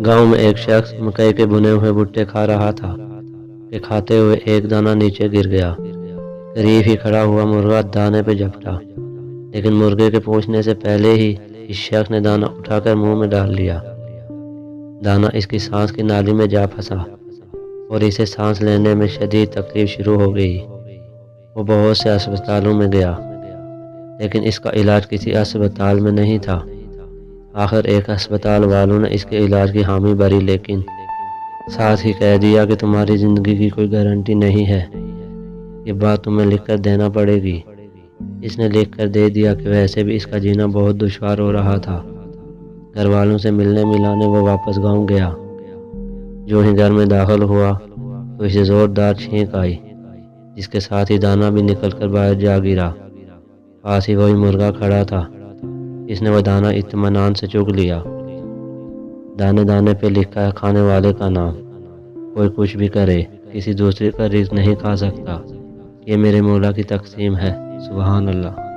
گاؤں میں ایک شخص مکئی کے بنے ہوئے بھٹے کھا رہا تھا کہ کھاتے ہوئے ایک دانہ نیچے گر گیا۔ قریب ہی کھڑا ہوا مرغا دانے پہ جھپٹا، لیکن مرغے کے پہنچنے سے پہلے ہی اس شخص نے دانہ اٹھا کر منہ میں ڈال لیا۔ دانہ اس کی سانس کی نالی میں جا پھنسا اور اسے سانس لینے میں شدید تکلیف شروع ہو گئی۔ وہ بہت سے اسپتالوں میں گیا، لیکن اس کا علاج کسی اسپتال میں نہیں تھا۔ آخر ایک اسپتال والوں نے اس کے علاج کی حامی بھری، لیکن ساتھ ہی کہہ دیا کہ تمہاری زندگی کی کوئی گارنٹی نہیں ہے، یہ بات تمہیں لکھ کر دینا پڑے گی۔ اس نے لکھ کر دے دیا کہ ویسے بھی اس کا جینا بہت دشوار ہو رہا تھا۔ گھر والوں سے ملنے ملانے وہ واپس گاؤں گیا۔ جو ہی گھر میں داخل ہوا تو اسے زوردار چھینک آئی، جس کے ساتھ ہی دانہ بھی نکل کر باہر جا گرا۔ پاس ہی وہی مرغا کھڑا تھا۔ اس نے وہ دانہ اطمینان سے چگ لیا۔ دانے دانے پہ لکھا ہے کھانے والے کا نام۔ کوئی کچھ بھی کرے، کسی دوسرے کا رزق نہیں کھا سکتا۔ یہ میرے مولا کی تقسیم ہے۔ سبحان اللہ۔